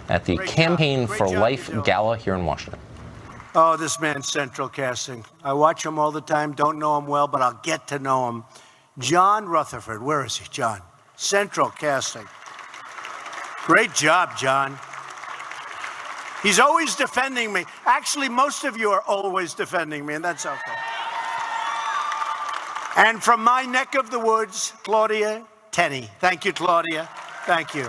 at the Campaign for Life Gala here in Washington. Oh, this man's Central Casting. I watch him all the time, don't know him well, but I'll get to know him. John Rutherford, where is he, John? Central Casting. Great job, John. He's always defending me. Actually, most of you are always defending me, and that's okay. And from my neck of the woods, Claudia Tenney. Thank you, Claudia. Thank you.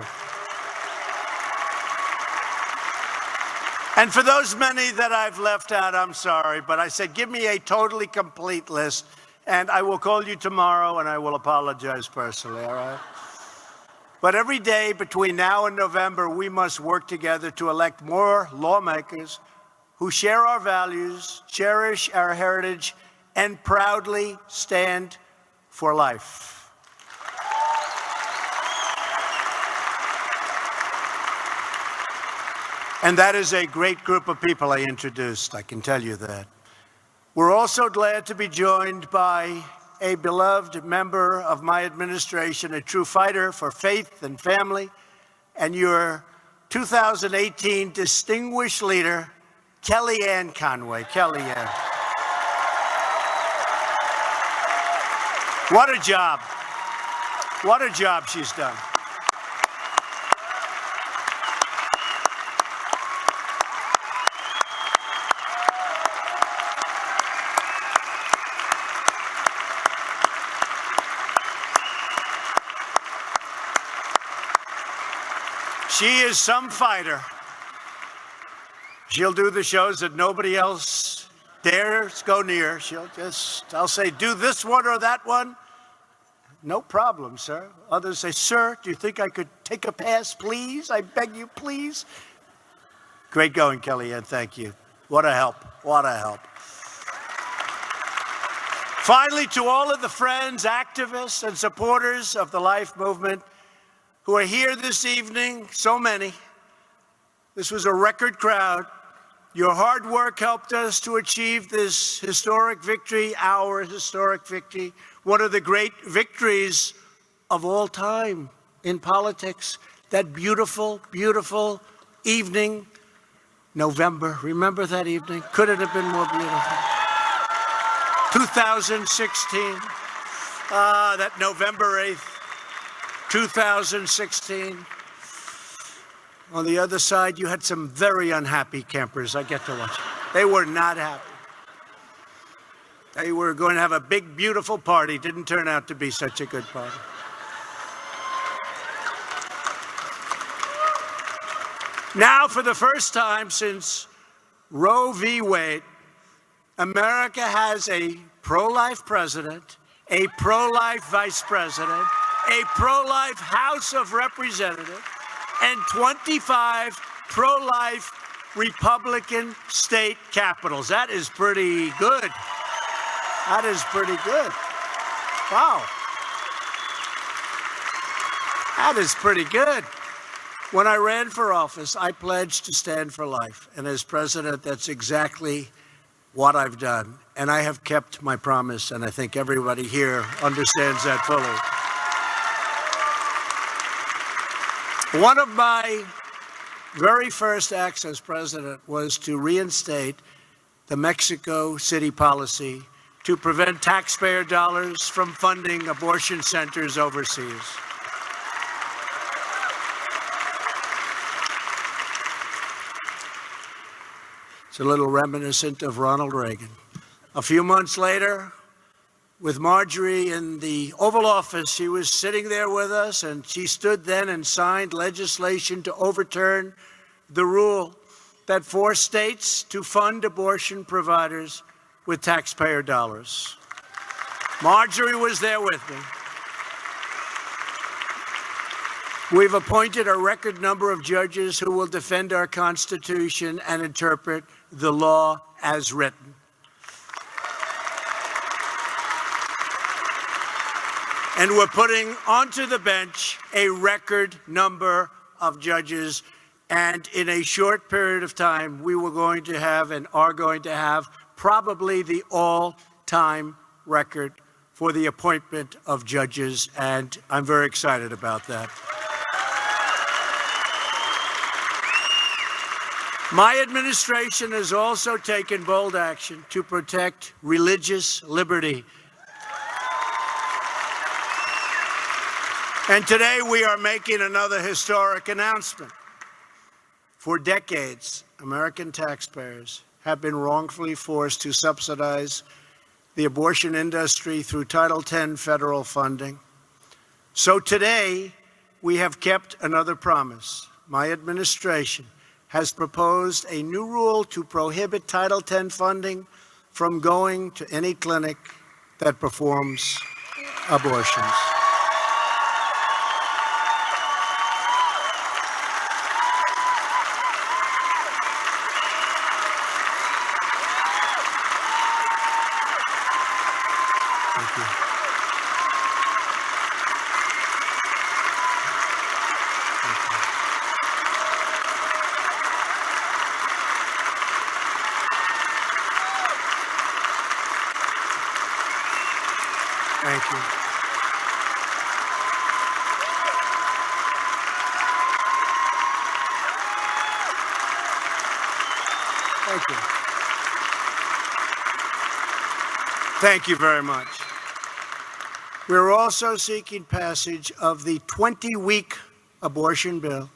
And for those many that I've left out, I'm sorry, but I said, give me a totally complete list, and I will call you tomorrow, and I will apologize personally, all right? But every day between now and November, we must work together to elect more lawmakers who share our values, cherish our heritage, and proudly stand for life. And that is a great group of people I introduced, I can tell you that. We're also glad to be joined by a beloved member of my administration, a true fighter for faith and family, and your 2018 Distinguished Leader, Kellyanne Conway. Kellyanne. What a job. What a job she's done. She is some fighter. She'll do the shows that nobody else dares go near. I'll say, do this one or that one. No problem, sir. Others say, sir, do you think I could take a pass, please? I beg you, please. Great going, Kellyanne. Thank you. What a help. What a help. Finally, to all of the friends, activists, and supporters of the Life movement who are here this evening, so many. This was a record crowd. Your hard work helped us to achieve this historic victory, our historic victory, one of the great victories of all time in politics. That beautiful, beautiful evening, November. Remember that evening? Couldn't have been more beautiful. 2016, that November 8th. 2016. On the other side, you had some very unhappy campers. I get to watch. They were not happy. They were going to have a big, beautiful party. Didn't turn out to be such a good party. Now, for the first time since Roe v. Wade, America has a pro-life president, a pro-life vice president, a pro-life House of Representatives, and 25 pro-life Republican state capitals. That is pretty good. That is pretty good. Wow. That is pretty good. When I ran for office, I pledged to stand for life. And as president, that's exactly what I've done. And I have kept my promise, and I think everybody here understands that fully. One of my very first acts as president was to reinstate the Mexico City policy to prevent taxpayer dollars from funding abortion centers overseas. It's a little reminiscent of Ronald Reagan. A few months later, with Marjorie in the Oval Office, she was sitting there with us, and she stood then and signed legislation to overturn the rule that forced states to fund abortion providers with taxpayer dollars. Marjorie was there with me. We've appointed a record number of judges who will defend our Constitution and interpret the law as written. And we're putting onto the bench a record number of judges. And in a short period of time, we were going to have and are going to have probably the all-time record for the appointment of judges. And I'm very excited about that. My administration has also taken bold action to protect religious liberty. And today we are making another historic announcement. For decades, American taxpayers have been wrongfully forced to subsidize the abortion industry through Title X federal funding. So today, we have kept another promise. My administration has proposed a new rule to prohibit Title X funding from going to any clinic that performs abortions. Thank you. Thank you. Thank you. Thank you very much. We're also seeking passage of the 20-week abortion bill,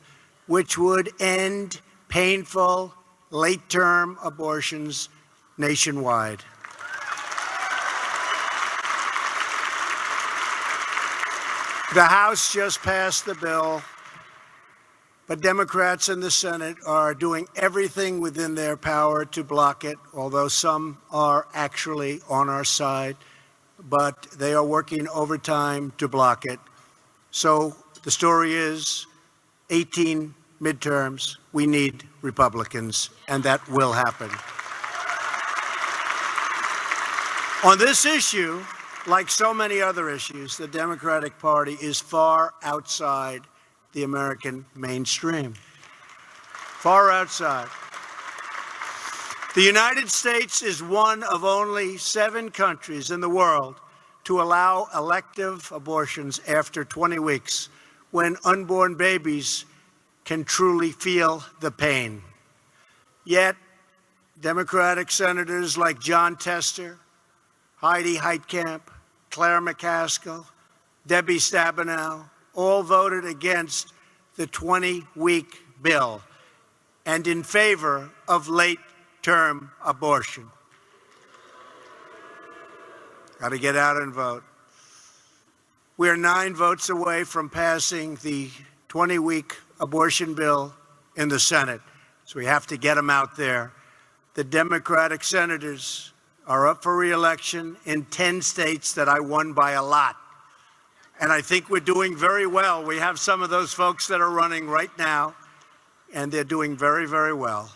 which would end painful late-term abortions nationwide. The House just passed the bill, but Democrats in the Senate are doing everything within their power to block it, although some are actually on our side, but they are working overtime to block it. So the story is 18 midterms. We need Republicans, and that will happen. On this issue, like so many other issues, the Democratic Party is far outside the American mainstream. Far outside. The United States is one of only 7 countries in the world to allow elective abortions after 20 weeks, when unborn babies can truly feel the pain. Yet, Democratic senators like John Tester, Heidi Heitkamp, Claire McCaskill, Debbie Stabenow, all voted against the 20-week bill and in favor of late-term abortion. Got to get out and vote. We are 9 votes away from passing the 20-week abortion bill in the Senate, so we have to get them out there. The Democratic senators are up for re-election in 10 states that I won by a lot. And I think we're doing very well. We have some of those folks that are running right now, and they're doing very, very well.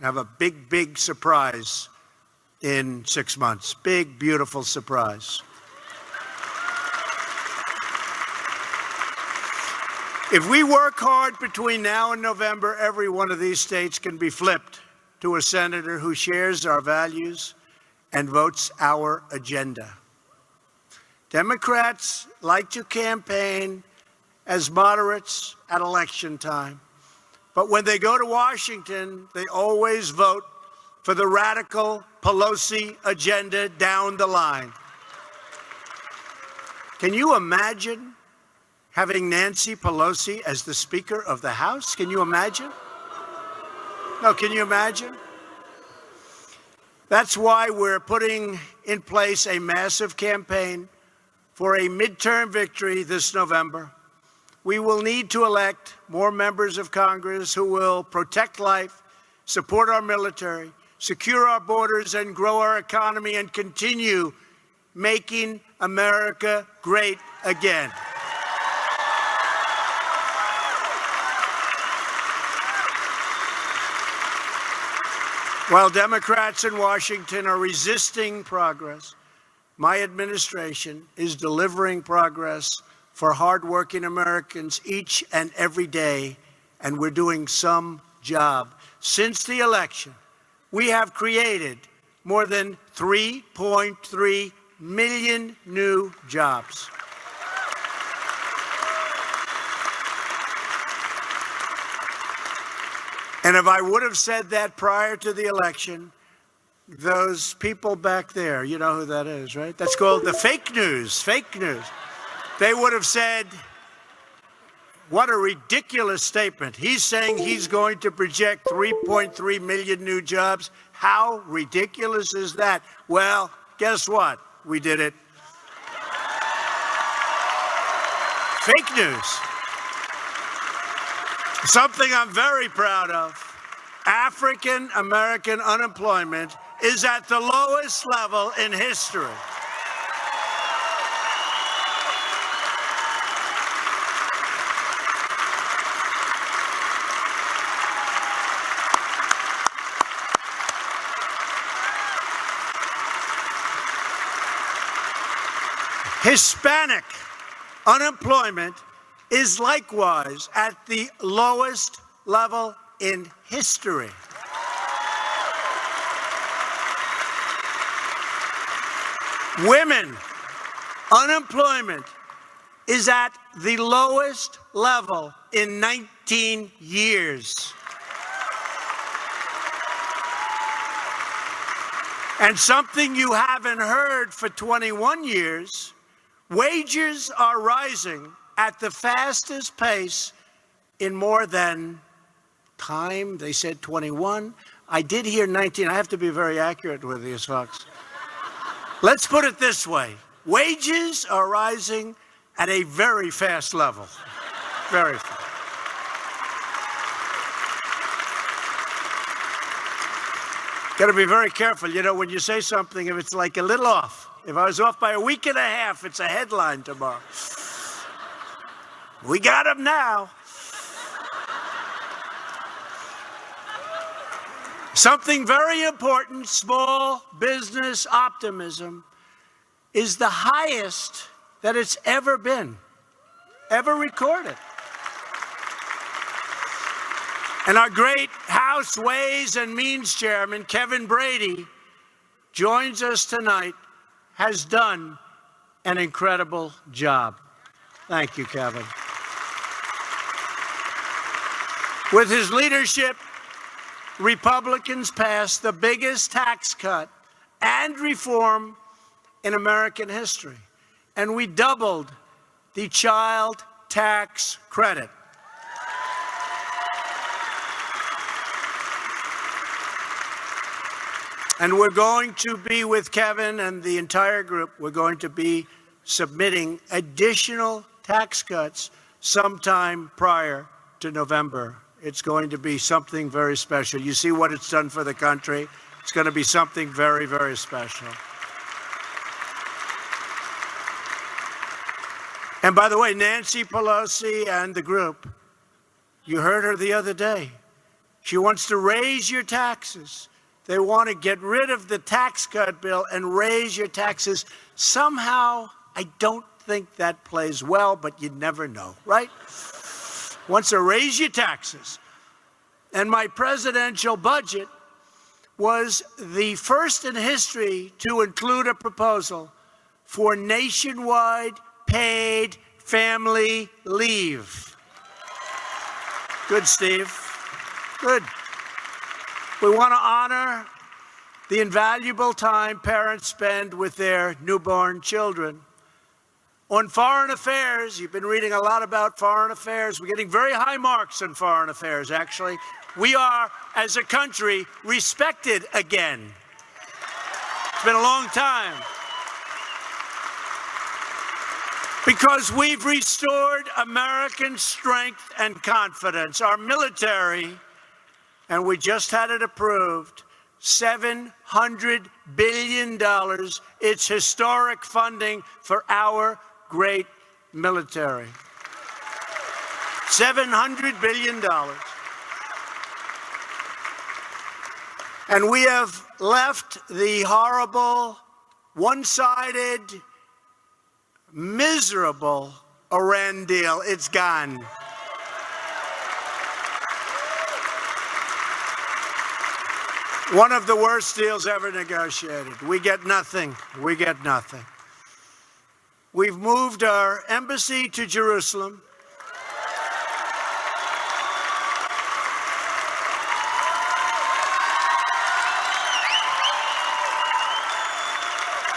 I have a big, big surprise in 6 months. Big, beautiful surprise. If we work hard between now and November, every one of these states can be flipped to a senator who shares our values and votes our agenda. Democrats like to campaign as moderates at election time, but when they go to Washington, they always vote for the radical Pelosi agenda down the line. Can you imagine having Nancy Pelosi as the Speaker of the House? Can you imagine? No, can you imagine? That's why we're putting in place a massive campaign for a midterm victory this November. We will need to elect more members of Congress who will protect life, support our military, secure our borders, and grow our economy, and continue making America great again. While Democrats in Washington are resisting progress, my administration is delivering progress for hardworking Americans each and every day, and we're doing some job. Since the election, we have created more than 3.3 million new jobs. And if I would have said that prior to the election, those people back there, you know who that is, right? That's called the fake news, fake news. They would have said, what a ridiculous statement. He's saying he's going to project 3.3 million new jobs. How ridiculous is that? Well, guess what? We did it. Fake news. Something I'm very proud of. African American unemployment is at the lowest level in history. Hispanic unemployment is likewise at the lowest level in history. Women unemployment is at the lowest level in 19 years. And something you haven't heard for 21 years, wages are rising at the fastest pace in more than time. They said 21. I did hear 19. I have to be very accurate with these folks. Let's put it this way. Wages are rising at a very fast level. Very fast. Got to be very careful. You know, when you say something, if it's like a little off. If I was off by a week and a half, it's a headline tomorrow. We got him now. Something very important, small business optimism, is the highest that it's ever been, ever recorded. And our great House Ways and Means Chairman, Kevin Brady, joins us tonight, has done an incredible job. Thank you, Kevin. With his leadership, Republicans passed the biggest tax cut and reform in American history. And we doubled the child tax credit. And we're going to be, with Kevin and the entire group, we're going to be submitting additional tax cuts sometime prior to November. It's going to be something very special. You see what it's done for the country. It's going to be something very, very special. And by the way, Nancy Pelosi and the group, you heard her the other day. She wants to raise your taxes. They want to get rid of the tax cut bill and raise your taxes. Somehow, I don't think that plays well, but you never know, right? Wants to raise your taxes. And my presidential budget was the first in history to include a proposal for nationwide paid family leave. Good, Steve. Good. We want to honor the invaluable time parents spend with their newborn children. On foreign affairs, you've been reading a lot about foreign affairs. We're getting very high marks on foreign affairs, actually. We are, as a country, respected again. It's been a long time. Because we've restored American strength and confidence. Our military, and we just had it approved, $700 billion. It's historic funding for our great military. $700 billion. And we have left the horrible, one-sided, miserable Iran deal. It's gone. One of the worst deals ever negotiated. We get nothing. We get nothing. We've moved our embassy to Jerusalem.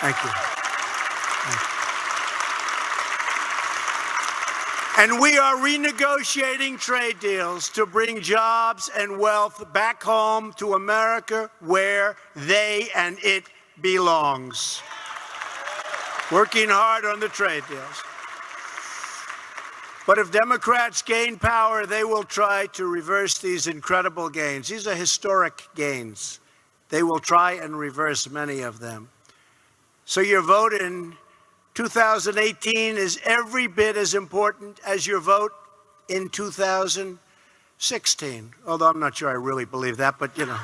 Thank you. And we are renegotiating trade deals to bring jobs and wealth back home to America where they and it belongs. Working hard on the trade deals. But if Democrats gain power, they will try to reverse these incredible gains. These are historic gains. They will try and reverse many of them. So your vote in 2018 is every bit as important as your vote in 2016. Although I'm not sure I really believe that, but you know.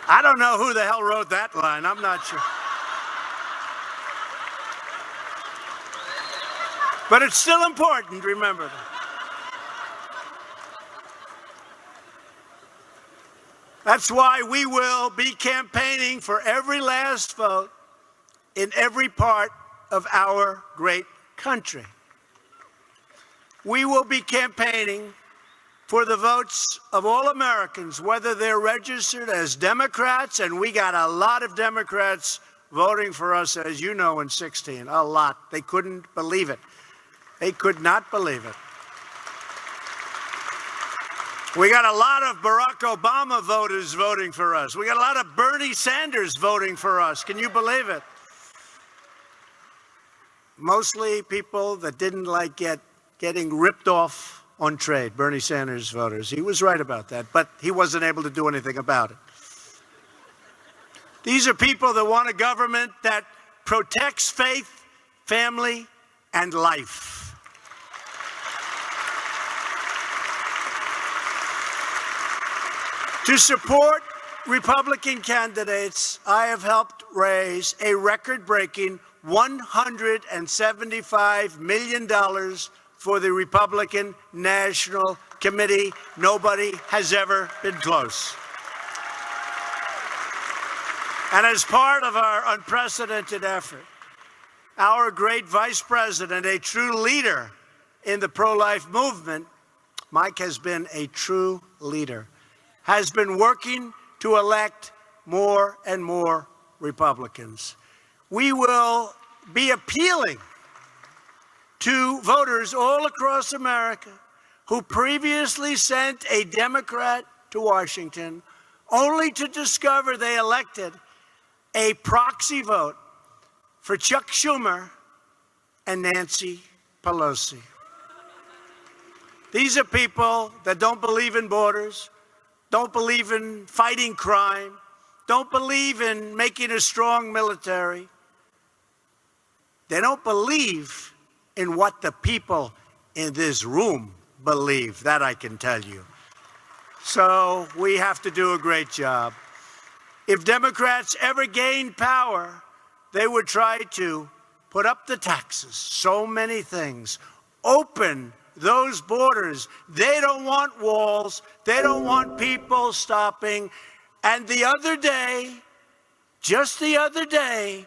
I don't know who the hell wrote that line. I'm not sure. But it's still important, remember that. That's why we will be campaigning for every last vote in every part of our great country. We will be campaigning for the votes of all Americans, whether they're registered as Democrats, and we got a lot of Democrats voting for us, as you know, in 2016, a lot. They couldn't believe it. They could not believe it. We got a lot of Barack Obama voters voting for us. We got a lot of Bernie Sanders voting for us. Can you believe it? Mostly people that didn't like getting ripped off on trade, Bernie Sanders voters. He was right about that, but he wasn't able to do anything about it. These are people that want a government that protects faith, family, and life. To support Republican candidates, I have helped raise a record-breaking $175 million for the Republican National Committee. Nobody has ever been close. And as part of our unprecedented effort, our great vice president, a true leader in the pro-life movement, Mike has been a true leader, has been working to elect more and more Republicans. We will be appealing to voters all across America who previously sent a Democrat to Washington only to discover they elected a proxy vote for Chuck Schumer and Nancy Pelosi. These are people that don't believe in borders, don't believe in fighting crime, don't believe in making a strong military. They don't believe in what the people in this room believe, that I can tell you. So we have to do a great job. If Democrats ever gained power, they would try to put up the taxes, so many things, open those borders. They don't want walls. They don't want people stopping. And the other day, just the other day,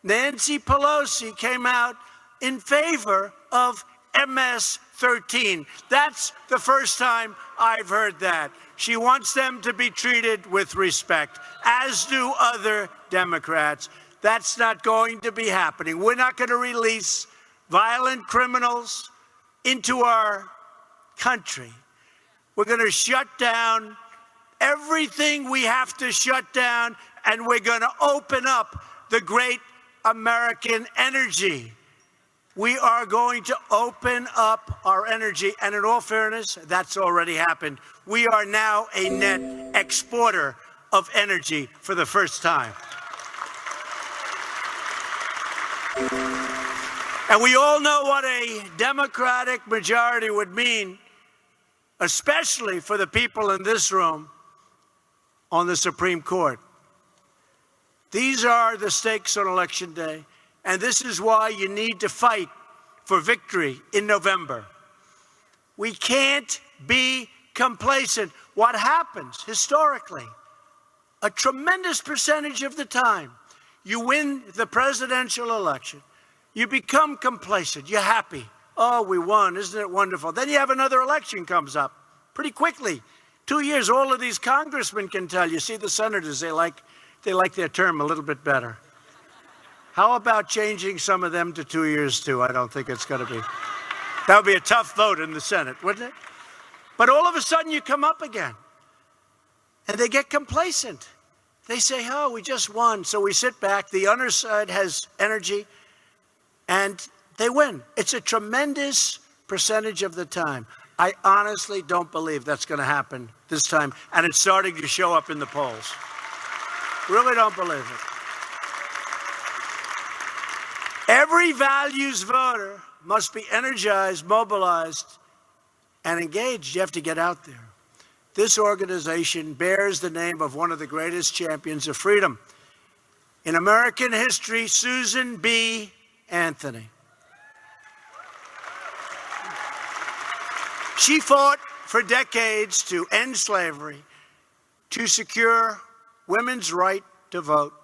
Nancy Pelosi came out in favor of MS-13. That's the first time I've heard that. She wants them to be treated with respect, as do other Democrats. That's not going to be happening. We're not going to release violent criminals into our country. We're going to shut down everything we have to shut down, and we're going to open up the great American energy. We are going to open up our energy, and in all fairness, that's already happened. We are now a net exporter of energy for the first time. And we all know what a Democratic majority would mean, especially for the people in this room on the Supreme Court. These are the stakes on Election Day, and this is why you need to fight for victory in November. We can't be complacent. What happens historically, a tremendous percentage of the time, you win the presidential election, you become complacent, you're happy. Oh, we won, isn't it wonderful? Then you have another election comes up pretty quickly. 2 years, all of these congressmen can tell you. See, the senators, they like they like their term a little bit better. How about changing some of them to 2 years too? I don't think it's going to be. That would be a tough vote in the Senate, wouldn't it? But all of a sudden you come up again and they get complacent. They say, oh, we just won. So we sit back. The other side has energy and they win. It's a tremendous percentage of the time. I honestly don't believe that's going to happen this time. And it's starting to show up in the polls. Really don't believe it. Every values voter must be energized, mobilized, and engaged. You have to get out there. This organization bears the name of one of the greatest champions of freedom in American history, Susan B. Anthony. She fought for decades to end slavery, to secure women's right to vote,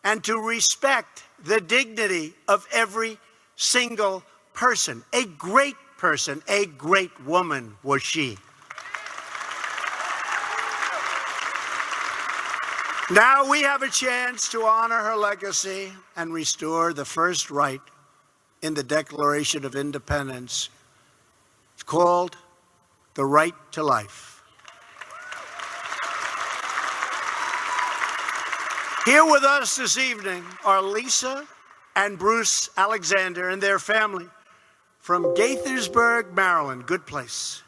and to respect the dignity of every single person. A great person, a great woman was she. Now we have a chance to honor her legacy and restore the first right in the Declaration of Independence. It's called the right to life. Here with us this evening are Lisa and Bruce Alexander and their family from Gaithersburg, Maryland. Good place.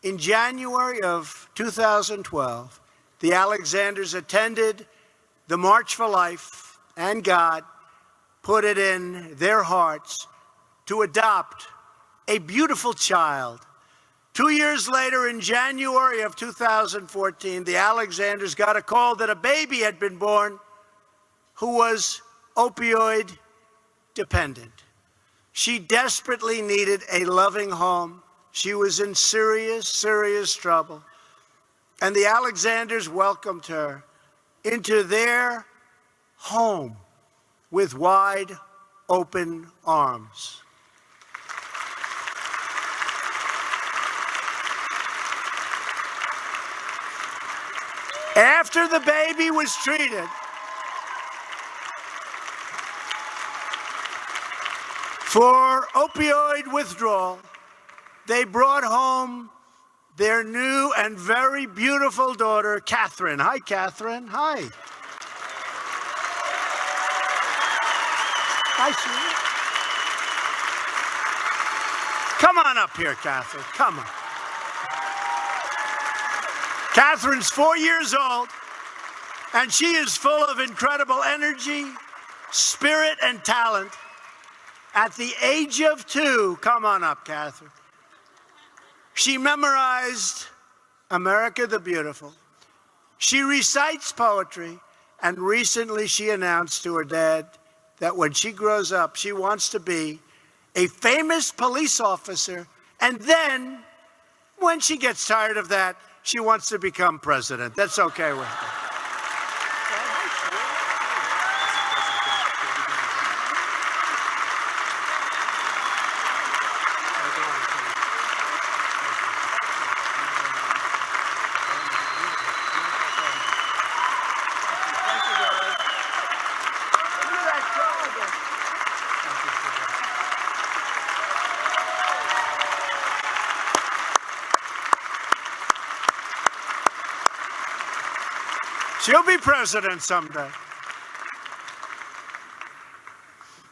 In January of 2012, the Alexanders attended the March for Life, and God put it in their hearts to adopt a beautiful child. 2 years later, in January of 2014, the Alexanders got a call that a baby had been born who was opioid dependent. She desperately needed a loving home. She was in serious, serious trouble. And the Alexanders welcomed her into their home with wide open arms. After the baby was treated for opioid withdrawal, they brought home their new and very beautiful daughter, Catherine. Hi, Catherine. Hi. Hi, sweetie. Come on up here, Catherine. Come on. Catherine's 4 years old, and she is full of incredible energy, spirit, and talent. At the age of 2, come on up, Catherine, she memorized America the Beautiful. She recites poetry, and recently she announced to her dad that when she grows up, she wants to be a famous police officer, and then, when she gets tired of that, she wants to become president. That's okay with her. She'll be president someday.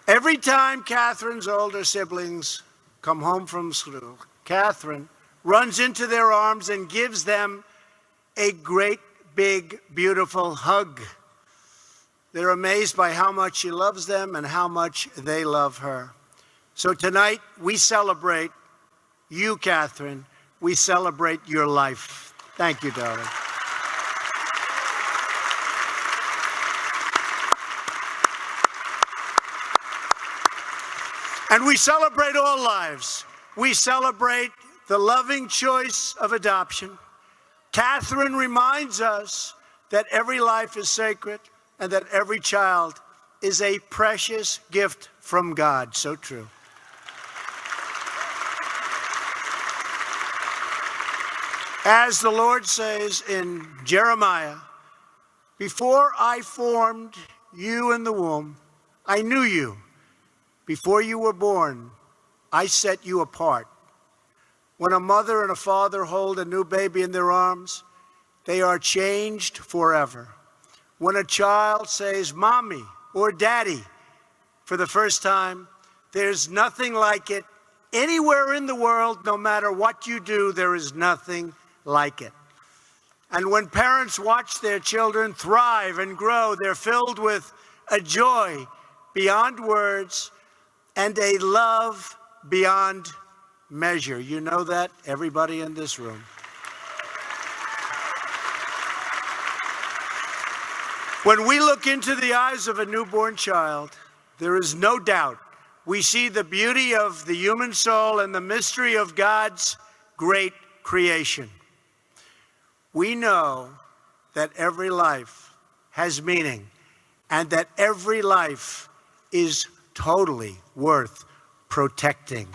Every time Catherine's older siblings come home from school, Catherine runs into their arms and gives them a great, big, beautiful hug. They're amazed by how much she loves them and how much they love her. So tonight, we celebrate you, Catherine. We celebrate your life. Thank you, darling. And we celebrate all lives. We celebrate the loving choice of adoption. Catherine reminds us that every life is sacred and that every child is a precious gift from God. So true. As the Lord says in Jeremiah, Before I formed you in the womb, I knew you. Before you were born, I set you apart. When a mother and a father hold a new baby in their arms, they are changed forever. When a child says mommy or daddy for the first time, there's nothing like it. Anywhere in the world, no matter what you do, there is nothing like it. And when parents watch their children thrive and grow, they're filled with a joy beyond words and a love beyond measure. You know that, everybody in this room. When we look into the eyes of a newborn child, there is no doubt we see the beauty of the human soul and the mystery of God's great creation. We know that every life has meaning and that every life is totally worth protecting.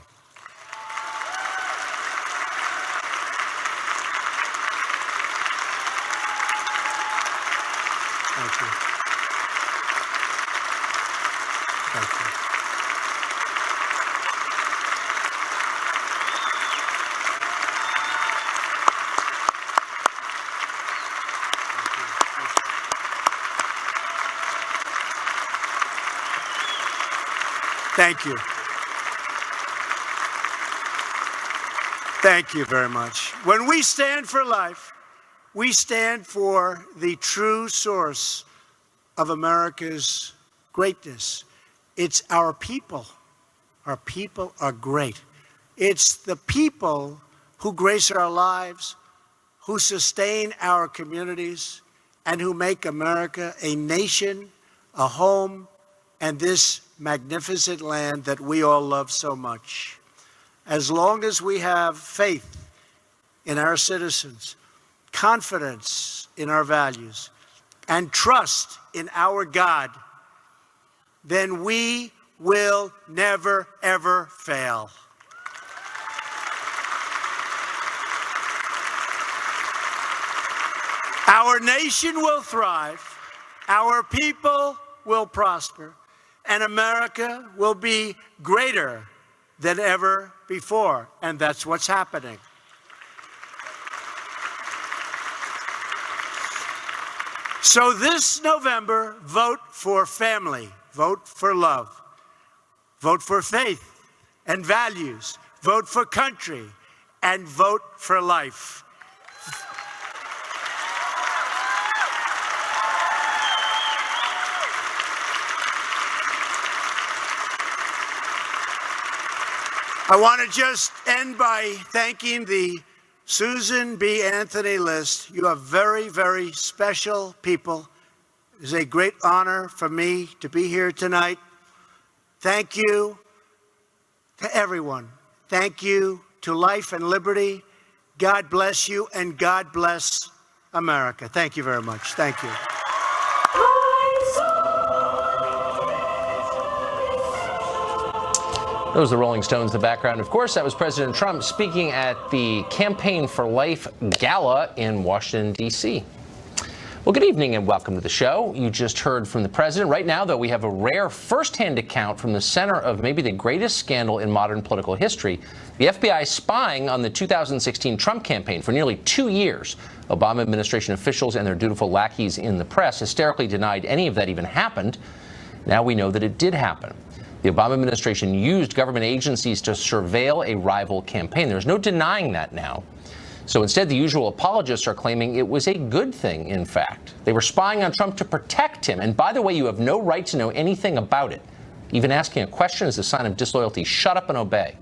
Thank you. Thank you. Thank you. Thank you very much. When we stand for life, we stand for the true source of America's greatness. It's our people. Our people are great. It's the people who grace our lives, who sustain our communities, and who make America a nation, a home, and this magnificent land that we all love so much. As long as we have faith in our citizens, confidence in our values, and trust in our God, then we will never, ever fail. Our nation will thrive, our people will prosper, and America will be greater than ever before. And that's what's happening. So this November, vote for family, vote for love, vote for faith and values, vote for country, and vote for life. I want to just end by thanking the Susan B. Anthony list. You are very, very special people. It is a great honor for me to be here tonight. Thank you to everyone. Thank you to Life and Liberty. God bless you, and God bless America. Thank you very much. Thank you. Those are the Rolling Stones in the background. Of course, that was President Trump speaking at the Campaign for Life Gala in Washington, D.C. Well, good evening and welcome to the show. You just heard from the president. Right now, though, we have a rare firsthand account from the center of maybe the greatest scandal in modern political history, the FBI spying on the 2016 Trump campaign for nearly 2 years. Obama administration officials and their dutiful lackeys in the press hysterically denied any of that even happened. Now we know that it did happen. The Obama administration used government agencies to surveil a rival campaign. There's no denying that now. So instead, the usual apologists are claiming it was a good thing, in fact. They were spying on Trump to protect him. And by the way, you have no right to know anything about it. Even asking a question is a sign of disloyalty. Shut up and obey.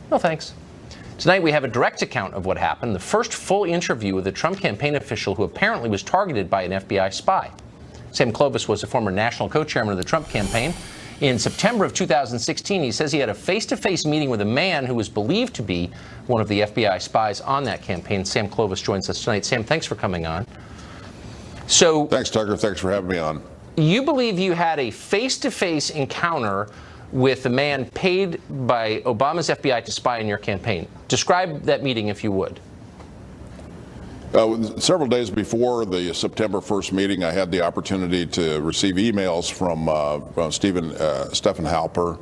No thanks. Tonight, we have a direct account of what happened, the first full interview with a Trump campaign official who apparently was targeted by an FBI spy. Sam Clovis was a former national co-chairman of the Trump campaign. In September of 2016, he says he had a face-to-face meeting with a man who was believed to be one of the FBI spies on that campaign. Sam Clovis joins us tonight. Sam, thanks for coming on. So, thanks, Tucker. Thanks for having me on. You believe you had a face-to-face encounter with a man paid by Obama's FBI to spy on your campaign. Describe that meeting, if you would. Several days before the September 1st meeting, I had the opportunity to receive emails from Stephen Halper.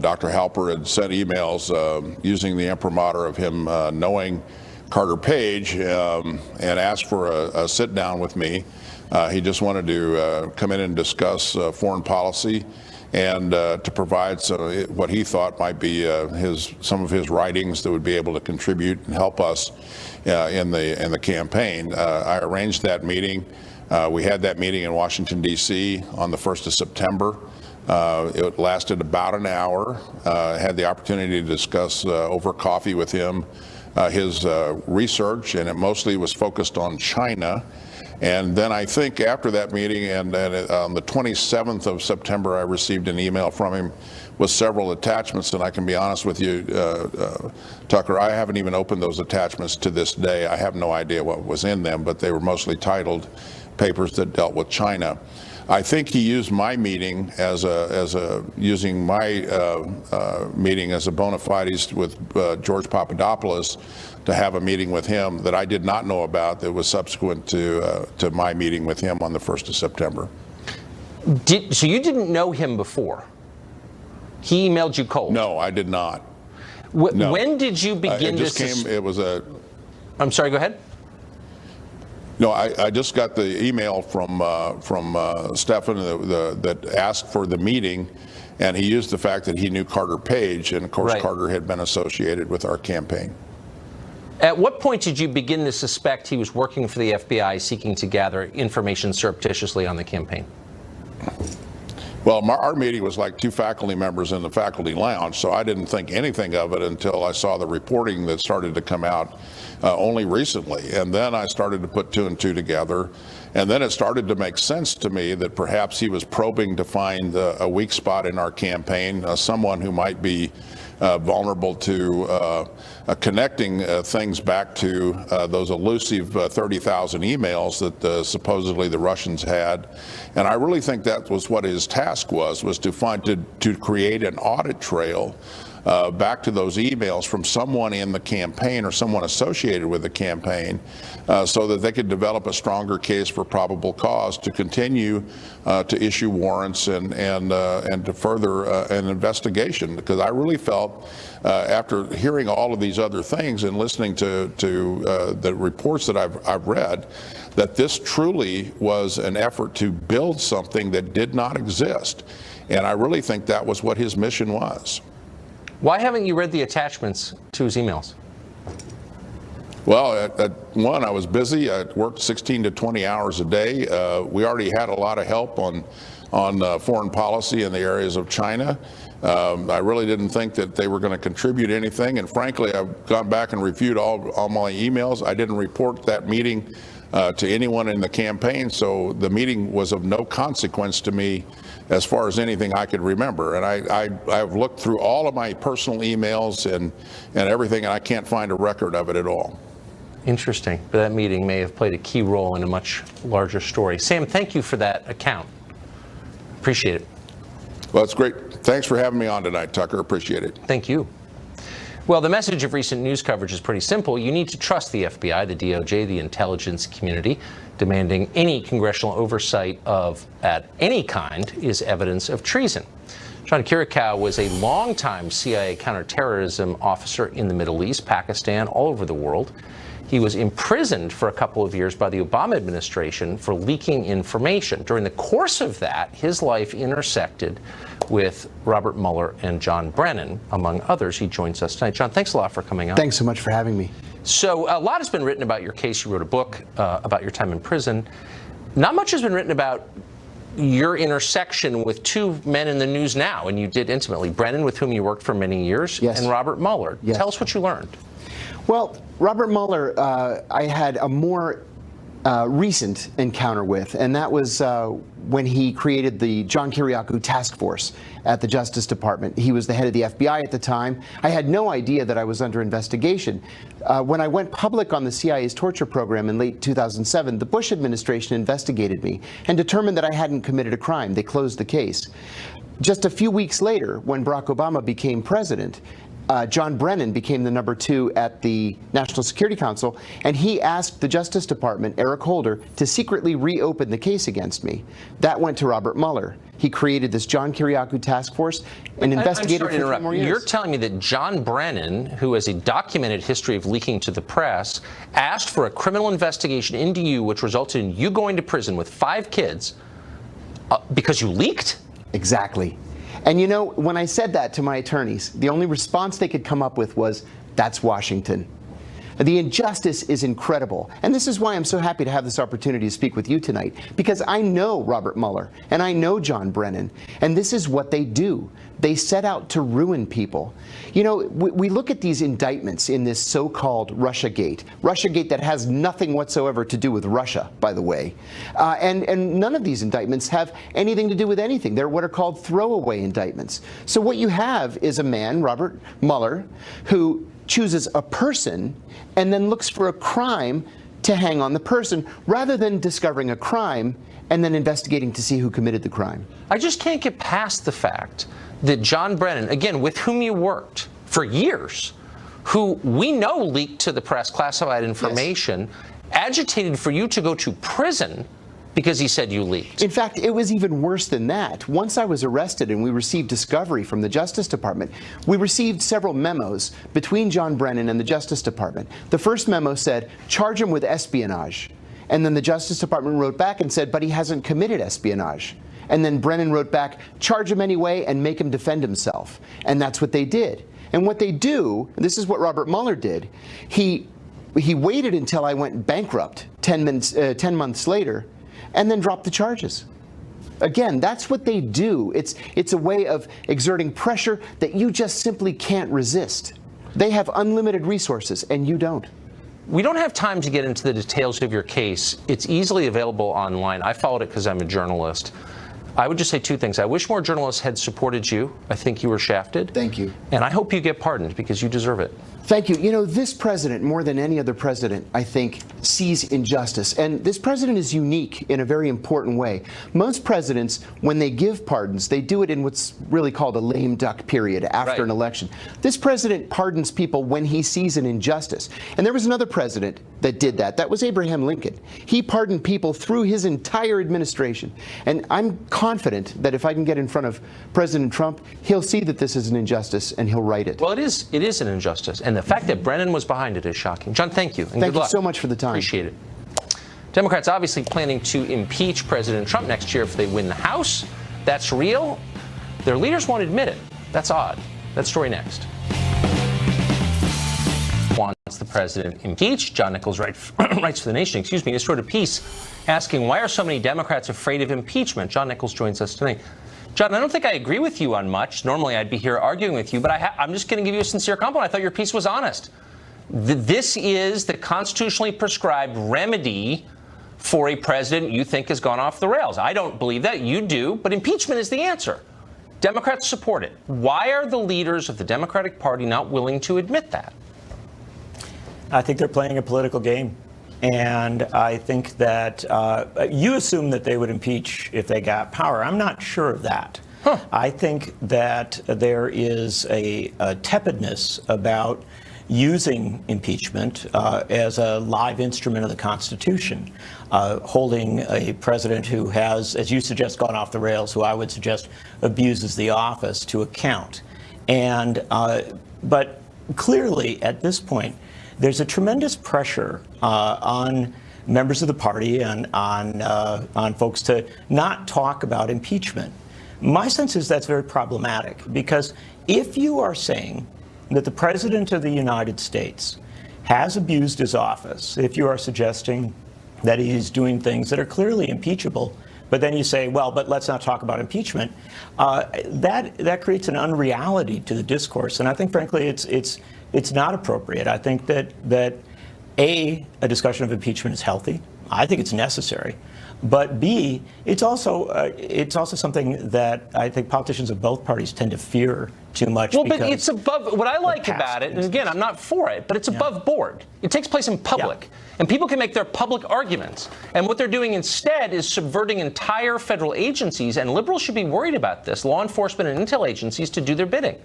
Dr. Halper had sent emails using the imprimatur of him knowing Carter Page and asked for a sit down with me. He just wanted to come in and discuss foreign policy and to provide what he thought might be some of his writings that would be able to contribute and help us in the campaign. I arranged that meeting. We had that meeting in Washington, D.C. on the 1st of September. It lasted about an hour. I had the opportunity to discuss over coffee with him his research, and it mostly was focused on China. And then I think after that meeting, and on the 27th of September, I received an email from him with several attachments, and I can be honest with you, Tucker, I haven't even opened those attachments to this day. I have no idea what was in them, but they were mostly titled papers that dealt with China. I think he used my meeting using my meeting as a bona fides with George Papadopoulos to have a meeting with him that I did not know about that was subsequent to my meeting with him on the 1st of September. So you didn't know him before? He emailed you cold? No, I did not. No. When did you begin It was a... I'm sorry, go ahead. No, I just got the email from Stephen that asked for the meeting, and he used the fact that he knew Carter Page, and of course Right. Carter had been associated with our campaign. At what point did you begin to suspect he was working for the FBI, seeking to gather information surreptitiously on the campaign? Well, our meeting was like two faculty members in the faculty lounge, so I didn't think anything of it until I saw the reporting that started to come out only recently. And then I started to put two and two together. And then it started to make sense to me that perhaps he was probing to find a weak spot in our campaign, someone who might be vulnerable to connecting things back to those elusive 30,000 emails that supposedly the Russians had. And I really think that was what his task was to create an audit trail back to those emails from someone in the campaign or someone associated with the campaign so that they could develop a stronger case for probable cause to continue to issue warrants and to further an investigation. Because I really felt after hearing all of these other things and listening to the reports that I've read, that this truly was an effort to build something that did not exist. And I really think that was what his mission was. Why haven't you read the attachments to his emails? Well, one, I was busy. I worked 16 to 20 hours a day. We already had a lot of help on foreign policy in the areas of China. I really didn't think that they were going to contribute anything. And frankly, I've gone back and reviewed all my emails. I didn't report that meeting to anyone in the campaign, so the meeting was of no consequence to me as far as anything I could remember. And I've looked through all of my personal emails and everything, and I can't find a record of it at all. Interesting. But that meeting may have played a key role in a much larger story. Sam, thank you for that account. Appreciate it. Well, it's great. Thanks for having me on tonight, Tucker. Appreciate it. Thank you. Well, the message of recent news coverage is pretty simple. You need to trust the FBI, the DOJ, the intelligence community. Demanding any congressional oversight at any kind is evidence of treason. John Kirikow was a longtime CIA counterterrorism officer in the Middle East, Pakistan, all over the world. He was imprisoned for a couple of years by the Obama administration for leaking information. During the course of that, his life intersected with Robert Mueller and John Brennan, among others. He joins us tonight. John, thanks a lot for coming on. Thanks so much for having me. So a lot has been written about your case. You wrote a book about your time in prison. Not much has been written about your intersection with two men in the news now, and you did intimately. Brennan, with whom you worked for many years, yes. And Robert Mueller. Yes. Tell us what you learned. Well, Robert Mueller, I had a more recent encounter with, and that was when he created the John Kiriakou task force at the Justice Department. He was the head of the FBI at the time. I had no idea that I was under investigation. When I went public on the CIA's torture program in late 2007, the Bush administration investigated me and determined that I hadn't committed a crime. They closed the case. Just a few weeks later, when Barack Obama became president, John Brennan became the #2 at the National Security Council, and he asked the Justice Department, Eric Holder, to secretly reopen the case against me. That went to Robert Mueller. He created this John Kiriakou task force and investigated for 3 more years. You're telling me that John Brennan, who has a documented history of leaking to the press, asked for a criminal investigation into you, which resulted in you going to prison with 5 kids because you leaked? Exactly. And you know, when I said that to my attorneys, the only response they could come up with was, that's Washington. The injustice is incredible. And this is why I'm so happy to have this opportunity to speak with you tonight, because I know Robert Mueller and I know John Brennan, and this is what they do. They set out to ruin people. You know, we look at these indictments in this so-called Russiagate that has nothing whatsoever to do with Russia, by the way. And none of these indictments have anything to do with anything. They're what are called throwaway indictments. So what you have is a man, Robert Mueller, who chooses a person and then looks for a crime to hang on the person, rather than discovering a crime and then investigating to see who committed the crime. I just can't get past the fact that John Brennan, again, with whom you worked for years, who we know leaked to the press classified information, agitated for you to go to prison because he said you leaked. In fact, it was even worse than that. Once I was arrested and we received discovery from the Justice Department, we received several memos between John Brennan and the Justice Department. The first memo said, charge him with espionage. And then the Justice Department wrote back and said, but he hasn't committed espionage. And then Brennan wrote back, charge him anyway and make him defend himself. And that's what they did. And what they do, and this is what Robert Mueller did, he waited until I went bankrupt 10 months later, and then dropped the charges. Again, that's what they do. It's a way of exerting pressure that you just simply can't resist. They have unlimited resources, and you don't. We don't have time to get into the details of your case. It's easily available online. I followed it because I'm a journalist. I would just say 2 things. I wish more journalists had supported you. I think you were shafted. Thank you. And I hope you get pardoned because you deserve it. Thank you. You know, this president, more than any other president, I think, sees injustice. And this president is unique in a very important way. Most presidents, when they give pardons, they do it in what's really called a lame duck period after an election. This president pardons people when he sees an injustice. And there was another president that did that. That was Abraham Lincoln. He pardoned people through his entire administration. And I'm confident that if I can get in front of President Trump, he'll see that this is an injustice and he'll right it. Well, it is an injustice. And the fact that Brennan was behind it is shocking. John, thank you. And thank good luck. you so much for the time. Appreciate it. Democrats obviously planning to impeach President Trump next year if they win the House. That's real. Their leaders won't admit it. That's odd. That story next. Wants the president impeached. John Nichols writes for The Nation, just wrote a piece asking, why are so many Democrats afraid of impeachment? John Nichols joins us tonight. John, I don't think I agree with you on much. Normally, I'd be here arguing with you, but I'm just going to give you a sincere compliment. I thought your piece was honest. This is the constitutionally prescribed remedy for a president you think has gone off the rails. I don't believe that. You do, but impeachment is the answer. Democrats support it. Why are the leaders of the Democratic Party not willing to admit that? I think they're playing a political game. And I think that you assume that they would impeach if they got power. I'm not sure of that. I think that there is a tepidness about using impeachment as a live instrument of the Constitution, holding a president who has, as you suggest, gone off the rails, who I would suggest abuses the office, to account. And but clearly, at this point, there's a tremendous pressure on members of the party and on folks to not talk about impeachment. My sense is that's very problematic, because if you are saying that the President of the United States has abused his office, if you are suggesting that he's doing things that are clearly impeachable, but then you say, well, but let's not talk about impeachment, that creates an unreality to the discourse. And I think, frankly, it's not appropriate. I think that A, a discussion of impeachment is healthy. I think it's necessary. But B, it's also something that I think politicians of both parties tend to fear too much. Well, but it's above, what I like about it, and again, I'm not for it, but it's above board. It takes place in public. And people can make their public arguments. And what they're doing instead is subverting entire federal agencies, and liberals should be worried about this, law enforcement and intel agencies, to do their bidding.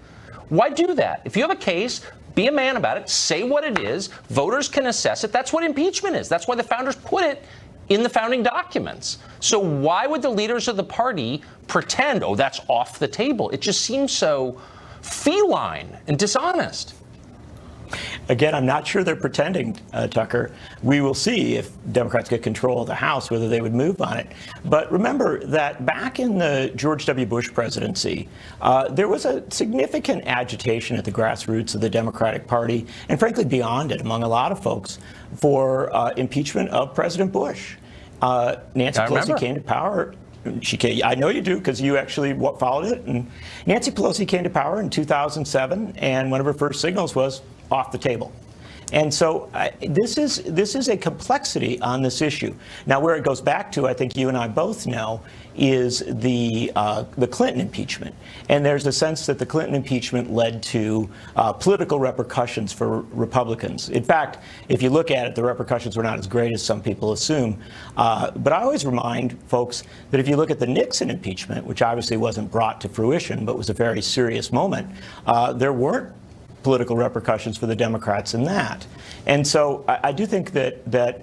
Why do that? If you have a case, be a man about it, say what it is, voters can assess it. That's what impeachment is. That's why the founders put it in the founding documents. So why would the leaders of the party pretend, oh, that's off the table? It just seems so feline and dishonest. Again, I'm not sure they're pretending, Tucker. We will see if Democrats get control of the House, whether they would move on it. But remember that back in the George W. Bush presidency, there was a significant agitation at the grassroots of the Democratic Party, and frankly beyond it, among a lot of folks, for impeachment of President Bush. Nancy Pelosi came to power. I know you do, because you actually followed it. And Nancy Pelosi came to power in 2007, and one of her first signals was off the table. And so this is a complexity on this issue. Now, where it goes back to, I think you and I both know, is the Clinton impeachment. And there's a sense that the Clinton impeachment led to political repercussions for Republicans. In fact, if you look at it, the repercussions were not as great as some people assume. But I always remind folks that if you look at the Nixon impeachment, which obviously wasn't brought to fruition, but was a very serious moment, there weren't political repercussions for the Democrats in that. And so I do think that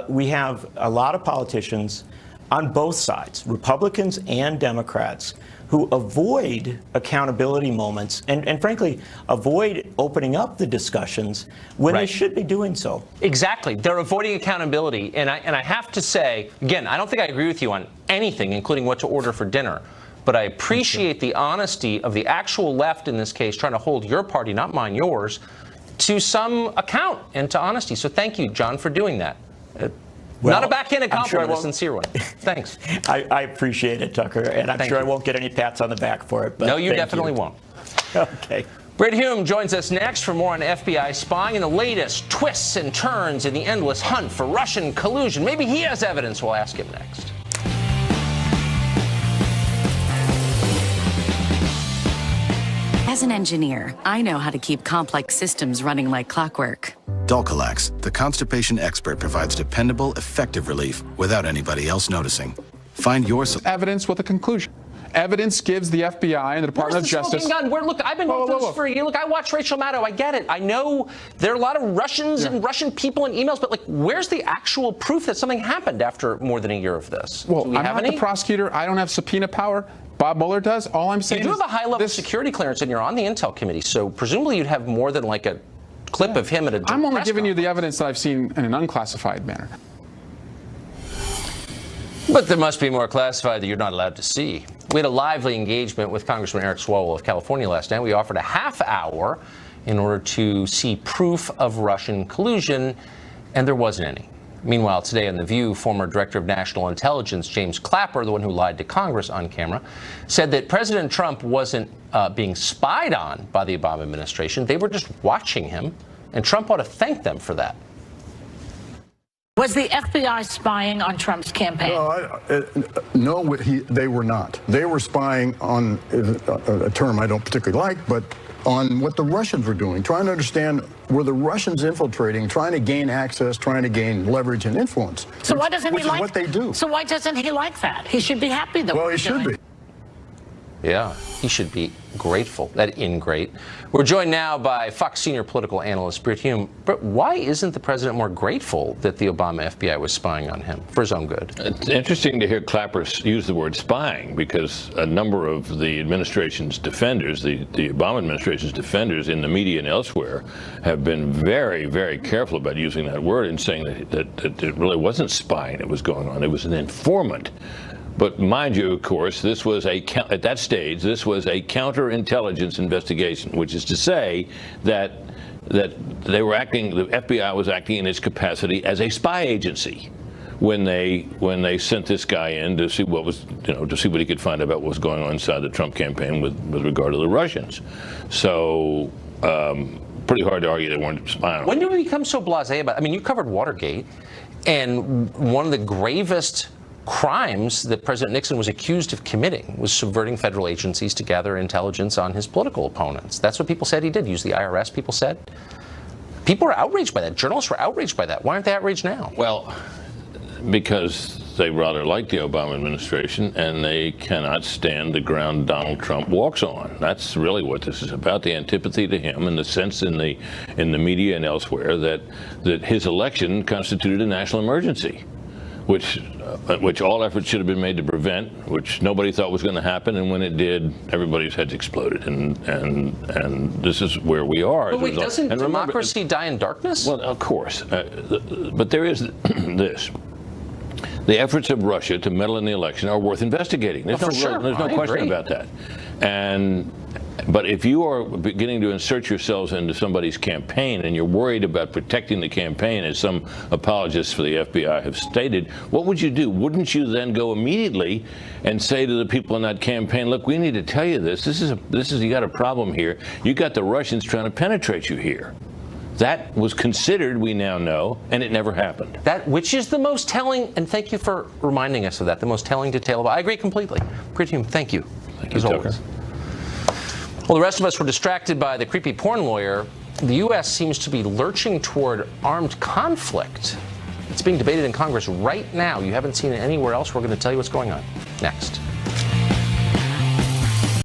we have a lot of politicians on both sides, Republicans and Democrats, who avoid accountability moments and frankly, avoid opening up the discussions when they should be doing so. Exactly. They're avoiding accountability. And I have to say, again, I don't think I agree with you on anything, including what to order for dinner. But I appreciate the honesty of the actual left in this case, trying to hold your party, not mine, yours, to some account and to honesty. So thank you, John, for doing that. Not a backhanded compliment, a sincere one. Thanks. I appreciate it, Tucker, and I'm sure I won't get any pats on the back for it. But no, you definitely won't. Okay. Brett Hume joins us next for more on FBI spying and the latest twists and turns in the endless hunt for Russian collusion. Maybe he has evidence. We'll ask him next. As an engineer, I know how to keep complex systems running like clockwork. Dulcolax, the constipation expert, provides dependable, effective relief without anybody else noticing. Find your evidence with a conclusion. Evidence gives the FBI and the Department of Justice. Look, I've been going through this for a year. Look, I watch Rachel Maddow. I get it. I know there are a lot of Russians and Russian people in emails, but like, where's the actual proof that something happened after more than a year of this? Well, I'm not the prosecutor. I don't have subpoena power. Bob Mueller does. All I'm saying is you do have a high-level security clearance, and you're on the Intel Committee, so presumably you'd have more than like a clip of him at a I'm only giving you the evidence that I've seen in an unclassified manner. But there must be more classified that you're not allowed to see. We had a lively engagement with Congressman Eric Swalwell of California last night. We offered a half hour in order to see proof of Russian collusion, and there wasn't any. Meanwhile, today on The View, former Director of National Intelligence James Clapper, the one who lied to Congress on camera, said that President Trump wasn't being spied on by the Obama administration. They were just watching him, and Trump ought to thank them for that. Was the FBI spying on Trump's campaign? No, they were not. They were spying on a term I don't particularly like, but on what the Russians were doing, trying to understand, were the Russians infiltrating, trying to gain access, trying to gain leverage and influence. So why doesn't he like what they do? So why doesn't he like that? He should be happy that. Well, he should be. Yeah, he should be grateful. That ingrate. We're joined now by Fox senior political analyst Brett Hume. But why isn't the president more grateful that the Obama FBI was spying on him for his own good? It's interesting to hear Clapper use the word spying, because a number of the administration's defenders, the Obama administration's defenders in the media and elsewhere, have been very, very careful about using that word and saying that it really wasn't spying that was going on. It was an informant. But mind you, of course, this was at that stage, this was a counterintelligence investigation, which is to say that they were acting, the FBI was acting in its capacity as a spy agency when they sent this guy in to see what was, to see what he could find about what was going on inside the Trump campaign with regard to the Russians. So pretty hard to argue they weren't spying on. When did we become so blasé about? I mean, you covered Watergate, and one of the gravest crimes that President Nixon was accused of committing was subverting federal agencies to gather intelligence on his political opponents. That's what people said he did. Use the IRS, people said. People were outraged by that. Journalists were outraged by that. Why aren't they outraged now? Well, because they rather like the Obama administration, and they cannot stand the ground Donald Trump walks on. That's really what this is about, the antipathy to him and the sense in the media and elsewhere that his election constituted a national emergency, which all efforts should have been made to prevent, which nobody thought was going to happen, and when it did, everybody's heads exploded, and this is where we are. But wait, doesn't democracy die in darkness? Well, of course, but there is this. The efforts of Russia to meddle in the election are worth investigating. There's no question about that. But if you are beginning to insert yourselves into somebody's campaign and you're worried about protecting the campaign, as some apologists for the FBI have stated, what would you do? Wouldn't you then go immediately and say to the people in that campaign, look, we need to tell you this. You got a problem here. You got the Russians trying to penetrate you here. That was considered, we now know, and it never happened. Which is the most telling, and thank you for reminding us of that, the most telling detail. I agree completely. Pretty, thank you. Thank you, as Tucker. always. Well, the rest of us were distracted by the creepy porn lawyer. The U.S. seems to be lurching toward armed conflict. It's being debated in Congress right now. You haven't seen it anywhere else. We're going to tell you what's going on next.